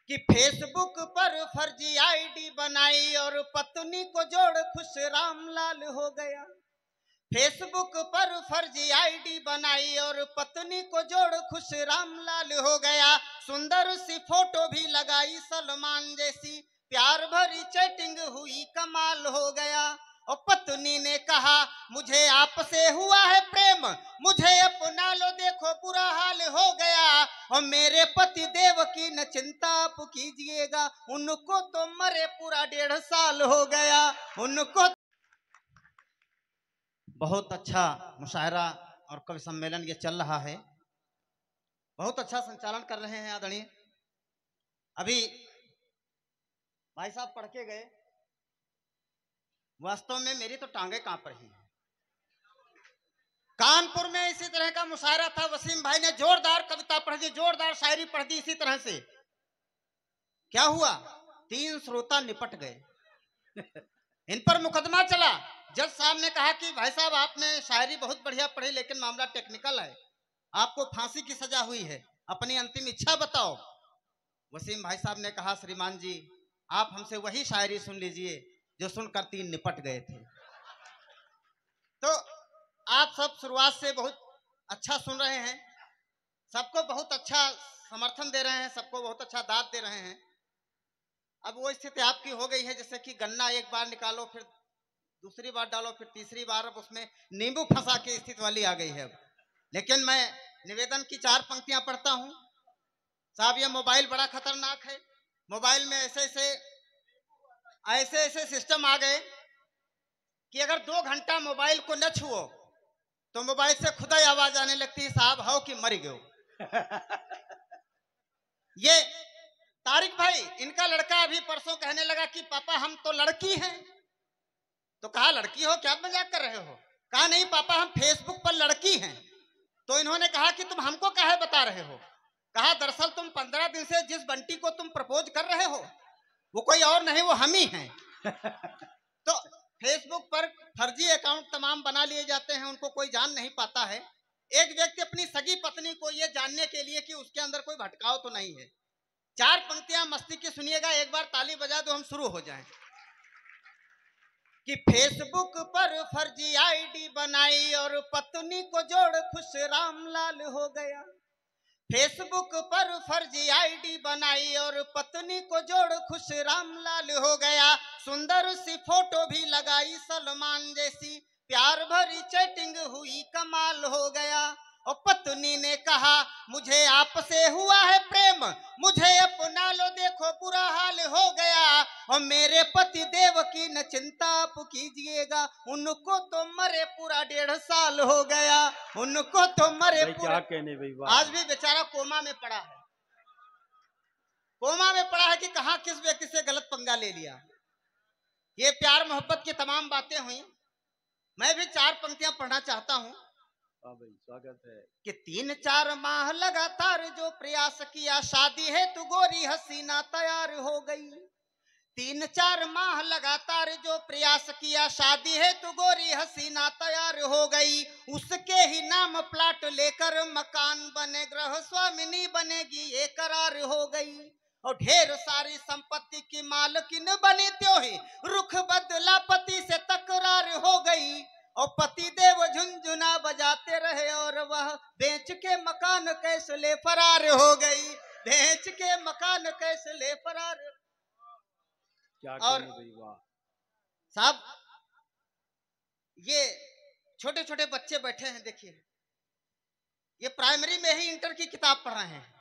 कि फेसबुक पर फर्जी आईडी बनाई और पत्नी को जोड़ खुश रामलाल हो गया। फेसबुक पर फर्जी आईडी बनाई और पत्नी को जोड़ खुश रामलाल हो गया। सुंदर सी फोटो भी लगाई सलमान जैसी, प्यार भरी चैटिंग हुई कमाल हो गया। और पत्नी ने कहा मुझे आपसे हुआ है प्रेम, मुझे अपना लो देखो बुरा हाल हो गया। और मेरे पति देव की न चिंता आप कीजिएगा, उनको तो मरे पूरा 1.5 साल हो गया। उनको बहुत अच्छा मुशायरा और कवि सम्मेलन ये चल रहा है, बहुत अच्छा संचालन कर रहे हैं आदरणीय। अभी भाई साहब पढ़ के गए, वास्तव में मेरी तो टांगे कांप रही हैं। कानपुर में इसी तरह का मुशायरा था, वसीम भाई ने जोरदार कविता पढ़ दी, जोरदार शायरी पढ़ दी इसी तरह से। क्या हुआ, 3 श्रोता निपट गए, इन पर मुकदमा चला। जज साहब ने कहा कि भाई साहब आपने शायरी बहुत बढ़िया पढ़ी लेकिन मामला टेक्निकल है, आपको फांसी की सजा हुई है, अपनी अंतिम इच्छा बताओ। वसीम भाई साहब ने कहा श्रीमान जी आप हमसे वही शायरी सुन लीजिए जो सुनकर 3 निपट गए थे। तो आप सब शुरुआत से बहुत अच्छा सुन रहे हैं, सबको बहुत अच्छा समर्थन दे रहे हैं, सबको बहुत अच्छा दाद दे रहे हैं। अब वो स्थिति आपकी हो गई है जैसे कि गन्ना एक बार निकालो फिर दूसरी बार डालो फिर तीसरी बार, अब उसमें नींबू फंसा की स्थिति वाली आ गई है। लेकिन मैं निवेदन की 4 पंक्तियां पढ़ता हूं। साहब ये मोबाइल बड़ा खतरनाक है, मोबाइल में ऐसे सिस्टम आ गए कि अगर 2 घंटा मोबाइल को न छुओ तो मोबाइल से खुदा ही आवाज आने लगती है साहब हाउ कि मर गयो। ये तारिक भाई इनका लड़का अभी परसों कहने लगा कि पापा हम तो लड़की हैं। तो कहा लड़की हो क्या मजाक कर रहे हो? कहा नहीं पापा हम फेसबुक पर लड़की हैं। तो इन्होंने कहा कि तुम हमको काहे बता रहे हो? कहा दरअसल तुम 15 दिन से जिस बंटी को तुम प्रपोज कर रहे हो वो कोई और नहीं, वो हम ही हैं। तो फेसबुक पर फर्जी अकाउंट तमाम बना लिए जाते हैं, उनको कोई जान नहीं पाता है। एक व्यक्ति अपनी सगी पत्नी को ये जानने के लिए कि उसके अंदर कोई भटकाव तो नहीं है। 4 पंक्तियां मस्ती की सुनिएगा, एक बार ताली बजा दो हम शुरू हो जाएं। कि फेसबुक पर फर्जी आईडी बनाई और पत्नी को जोड़ खुश रामलाल हो गया। फेसबुक पर फर्जी आईडी बनाई और पत्नी को जोड़ खुश रामलाल हो गया। सुंदर सी फोटो भी लगाई सलमान जैसी, प्यार भरी चैटिंग हुई कमाल हो गया। और पत्नी ने कहा मुझे आपसे हुआ है प्रेम, मुझे अपना लो देखो बुरा हाल हो गया। और मेरे पति देव की न चिंता आप कीजिएगा, उनको तो मरे पूरा 1.5 साल हो गया। उनको तो मरे पूरा, आज भी बेचारा कोमा में पड़ा है, कोमा में पड़ा है कि कहां किस व्यक्ति से गलत पंगा ले लिया। ये प्यार मोहब्बत की तमाम बातें हुई। मैं भी 4 पंक्तियां पढ़ना चाहता हूं। भाई स्वागत है। कि 3-4 माह लगातार जो प्रयास किया, शादी है तू गोरी हसीना तैयार हो गई। 3-4 माह लगातार जो प्रयास किया, शादी है तू गोरी हसीना तैयार हो गई। उसके ही नाम प्लाट लेकर मकान बने, गृह स्वामिनी बनेगी ये करार हो गई। और ढेर सारी संपत्ति की मालकिन बनी, त्यों ही रुख बदला पति से तकरार हो गई। और पति देव झुनझुना बजाते रहे और वह बेच के मकान कैसे ले फरार हो गई, बेच के मकान कैसे ले फरार। क्या और साहब ये छोटे छोटे बच्चे बैठे हैं, देखिए ये प्राइमरी में ही इंटर की किताब पढ़ रहे हैं।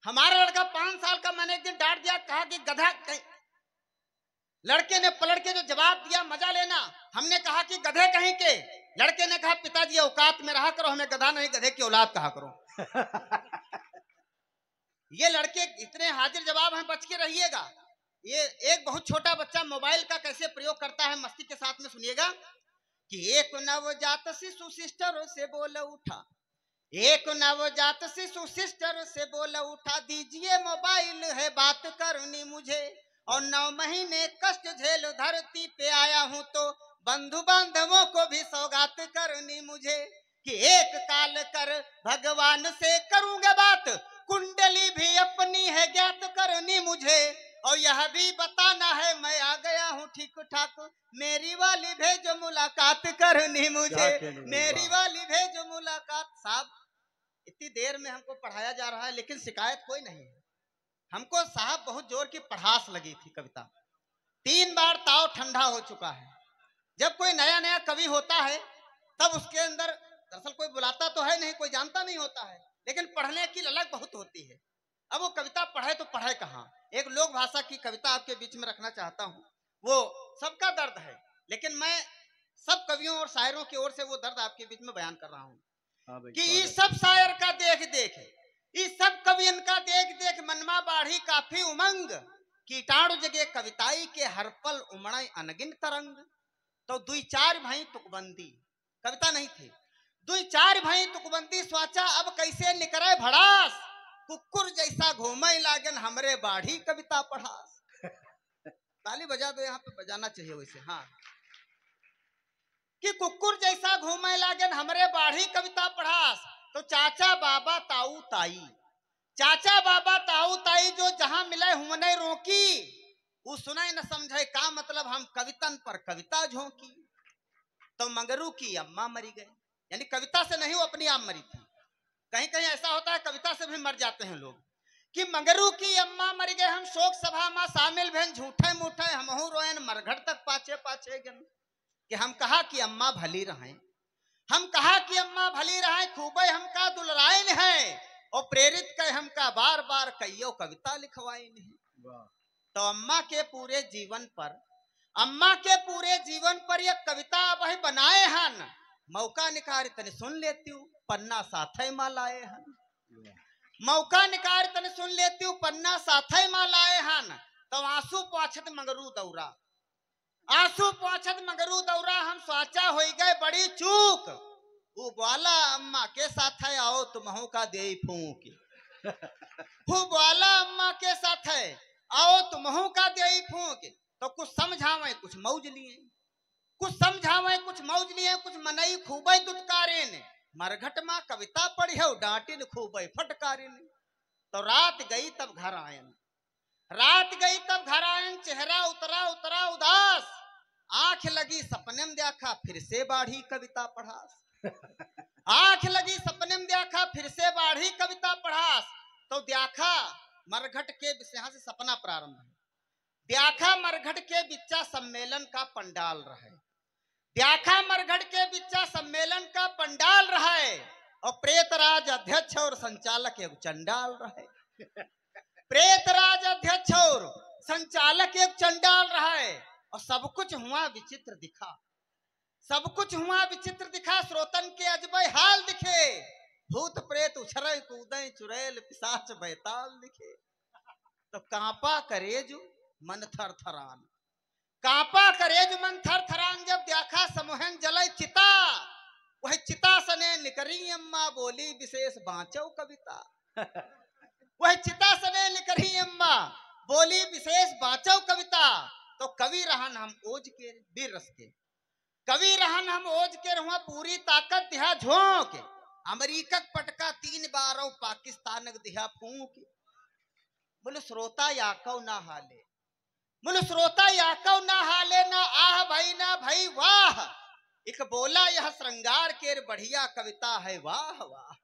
हमारा लड़का 5 साल का, मैंने एक दिन डांट दिया, कहा कि गधा। लड़के ने पलट के जो जवाब दिया मजा लेना। हमने कहा कि गधे कहीं के। लड़के ने कहा पिताजी औकात में रहा करो, हमें गधा नहीं गधे की औलाद कहा करो। ये लड़के इतने हाजिर जवाब हैं, बच के रहिएगा। ये एक बहुत छोटा बच्चा मोबाइल का कैसे प्रयोग करता है, मस्ती के साथ में सुनिएगा। कि एक नवजात शिशु सिस्टर से बोल उठा, एक नवजात शिशु सिस्टर से बोल उठा, दीजिए मोबाइल है बात करनी मुझे। और 9 महीने कष्ट झेल धरती पे आया हूं तो बंधु बांधवों को भी सौगात करनी मुझे। कि एक काल कर भगवान से करूंगा बात, कुंडली भी अपनी है ज्ञात करनी मुझे, और यह भी बताना है मैं आ गया हूँ ठीक ठाक, मेरी वाली भेजो मुलाकात करनी मुझे, मेरी वाली भेजो मुलाकात। साहब इतनी देर में हमको पढ़ाया जा रहा है लेकिन शिकायत कोई नहीं है। हमको साहब बहुत जोर की पढ़ास लगी थी कविता, 3 बार ताव ठंडा हो चुका है। जब कोई नया नया कवि होता है तब उसके अंदर दरअसल कोई बुलाता तो है नहीं, कोई जानता नहीं होता है, लेकिन पढ़ने की ललक बहुत होती है। अब वो कविता पढ़े तो पढ़े कहाँ। एक लोक भाषा की कविता आपके बीच में रखना चाहता हूँ, वो सबका दर्द है, लेकिन मैं सब कवियों और शायरों की ओर से वो दर्द आपके बीच में बयान कर रहा हूँ। कि इस सब शायर का देख देख, इस सब कवियन का देख देख, मनमा बाढ़ी काफी उमंग, कीटाणु जगे कविताई के हर पल उमड़े अनगिन तरंग। तो 2-4 भाई तुकबंदी, कविता नहीं थी, 2-4 भाई तुकबंदी स्वाचा अब कैसे निकरे भड़ास, कुकुर जैसा घूमे लागन हमरे बाढ़ी कविता पढ़ास। ताली बजा दो, यहाँ पे बजाना चाहिए वैसे। हाँ, कि कुकुर जैसा घूमे लागन हमरे बाढ़ी कविता पढ़ास। तो चाचा बाबा ताऊ ताई, चाचा बाबा ताऊ ताई जो जहां मिले हुने रोकी, वो सुने न समझे का मतलब हम कवितन पर कविता झोंकी। तो मंगरू की अम्मा मरी गए, यानी कविता से नहीं वो अपनी आप मरी थी। कहीं कहीं ऐसा होता है कविता से भी मर जाते हैं लोग। कि मंगरू की अम्मा मर गए, हम शोक सभा में शामिल भें, झूठे मूठे हमहू रोयन मरघट तक पाछे पाछे गन। कि हम कहा कि अम्मा भली रहें, हम कहा कि अम्मा भली रहें, खूबे हमका दुलराइन है, और प्रेरित कह हमका बार बार कईयो कविता लिखवाइन है। तो अम्मा के पूरे जीवन पर, अम्मा के पूरे जीवन पर यह कविता वही बनाए हन, मौका निकाल तने सुन लेती हूँ पन्ना साथे माँ लाए हन, मौका निकाल तने सुन लेती हूँ पन्ना साथे माँ लाए हन। तो आंसू पोछत मंगरू दौरा, आंसू पोछत मंगरू दौरा, हम स्वाचा हो गए बड़ी चूक, वो बोला अम्मा के साथ है आओ तुमहू का दे फूंक, वो बोला अम्मा के साथ है आओ तुमहू का दे फूंक। तो कुछ समझावे कुछ मौज लिए, कुछ समझावे कुछ मौज लिए, कुछ मनई खूबे दुत्कारिन, मरघट माँ कविता पढ़ी हो डांटिन खूबे फटकारिन। तो रात गई तब घर आयन, रात गई तब घर आयन, चेहरा उतरा उतरा उदास, आंख लगी सपने में देखा फिर से बाढ़ी कविता पढ़ास, आंख लगी सपने में देखा फिर से बाढ़ी कविता पढ़ास। तो देखा मरघट के, यहाँ से सपना प्रारंभ है, देखा मरघट के बिच्चा सम्मेलन का पंडाल रहे, देखा मरघट के बिच्चा सम्मेलन का पंडाल रहे, और प्रेतराज अध्यक्ष और संचालक एक चंडाल रहे, प्रेतराज अध्यक्ष और संचालक एक चंडाल रहे। और सब कुछ हुआ विचित्र दिखा, सब कुछ हुआ विचित्र दिखा, श्रोतन के अजबै हाल दिखे, भूत प्रेत उछरे कूदे चुड़ैल पिशाच बैताल दिखे। तो कांपा करेजु मन थर थरान, कांपा करेजु मन थर थरान, जब देखा समूहन जले चिता, वह चिता सने निकरी अम्मा बोली विशेष बाँचो कविता, वह चिता सने निकरी अम्मा बोली विशेष बाँचो कविता। तो कवि रहन हम ओज के वीर रस के, कवि रहन हम ओज के रहुआ पूरी ताकत दिहा झोंक, अमेरिका पटका 3 बार और पाकिस्तान दिहा फूंक। बोले श्रोता याकव ना हाले, बोले श्रोता याकव ना हाले, ना आह भाई ना भाई वाह, एक बोला यह श्रृंगार के बढ़िया कविता है वाह वाह,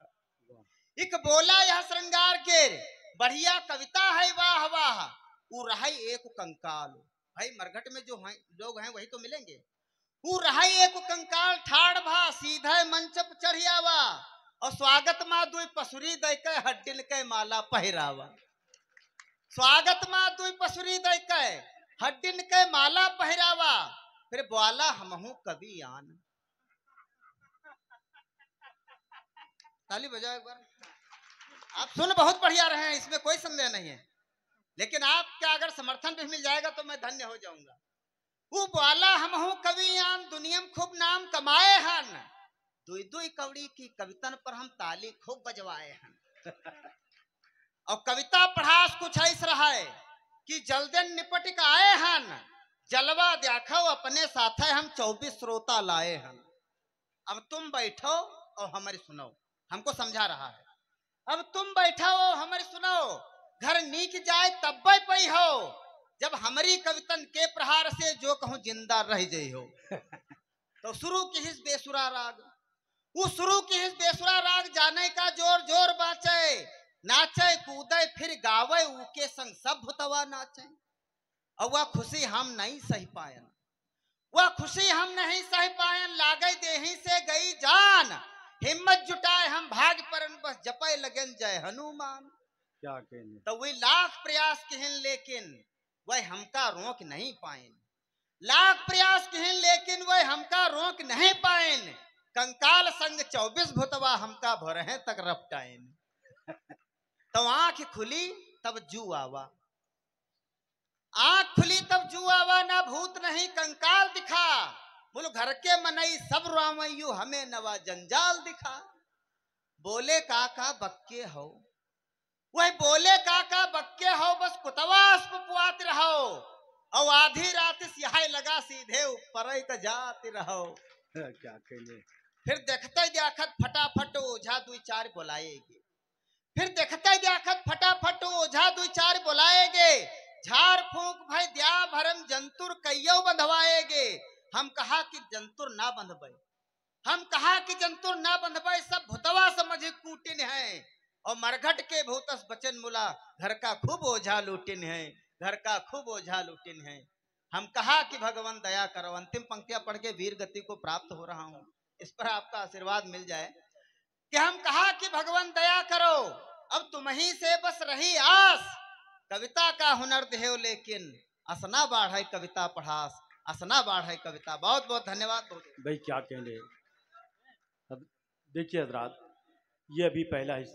एक बोला यह श्रृंगार के बढ़िया कविता है वाह वाह। वो रही एक कंकाल, भाई मरघट में जो हैं लोग हैं वही तो मिलेंगे, वो रही एक कंकाल ठाड़ भा सीधे मंच पर चढ़ियावा, और स्वागत माँ दुई पसुरी दे के हड्डिन के माला पहरावा, स्वागत माँ दुई पसुरी दे के हड्डिन के माला पहरावा। फिर बोला हमहू कवि आन, ताली बजाओ एक बार। आप सुन बहुत बढ़िया रहे हैं, इसमें कोई संदेह नहीं है, लेकिन आपका अगर समर्थन भी मिल जाएगा तो मैं धन्य हो जाऊंगा। वो बोला हमहू कवि आन, दुनिया में खूब नाम कमाए हन, दुई दुई कवड़ी की कवितन पर हम ताली खूब बजवाए हन। और कविता पढ़ास कुछ ऐसा रहा है कि जल्दन निपट के आए हन, जलवा देखो अपने साथ हम 24 श्रोता लाए हन। अब तुम बैठो और हमारी सुनो, हमको समझा रहा है, अब तुम बैठो और हमारी सुनो, घर नीक जाए तब्बे पई हो, जब हमारी कवितन के प्रहार से जो कहूं जिंदा रह जई हो। तो शुरू की हिस बेसुरा राग, वो शुरू की हिस बेसुरा राग जाने का जोर जोर बाचे, नाचे कूदे फिर गावे उके संग सब भुतवा नाचे। और वह खुशी हम नहीं सह पायन, वह खुशी हम नहीं सह पायन, लागे देही से गई जान, हिम्मत जुटाए हम भाग परन, बस जपे लगन जय हनुमान। क्या कहने। तो वही लाख प्रयास किहन लेकिन वह हमका रोक नहीं पाएन, लाख प्रयास किहन लेकिन वह हमका रोक नहीं पाएन, कंकाल संग 24 भुतवा हमका भरहे तक रपटाएन। तो आंख खुली तब जू आवा, आंख खुली तब जू आवा, ना भूत नहीं कंकाल दिखा, बोलो घर के मनई सब रामयू हमें नवा जंजाल दिखा। बोले काका बक्के हो, वही बोले काका बक्के हो, बस कुतवास पुआत रहो, और आधी रात सिहाय लगा सीधे ऊपर का जाते रहो। क्या कहने। फिर देखते देखत फटाफट ओझा 2-4 बुलाएगे, फिर देखते देखत फटाफट ओझा 2-4 बुलाएगे, झाड़ फूंक भाई द्या भरम जंतुर कईयो बंधवाएगे। हम कहा कि जंतुर ना बंधबे, हम कहा कि जंतुर ना बंधबे, सब भुतवा समझे कूटिन है, और मरघट के भूतस बचन मुला, घर का खूब ओझा लूटिन है, घर का खूब ओझा लूटिन है। हम कहा कि भगवान दया करो, अंतिम पंक्तियां पढ़ के वीर गति को प्राप्त हो रहा हूं, इस पर आपका आशीर्वाद मिल जाए। कि हम कहा कि भगवान दया करो, अब तुम ही से बस रही आस, कविता का हुनर देहो लेकिन असना बाढ़ कविता पढ़ास, असना बाढ़ कविता। बहुत बहुत धन्यवाद भाई क्या कहने। अब देखिए हजरात, ये अभी पहला हिस्सा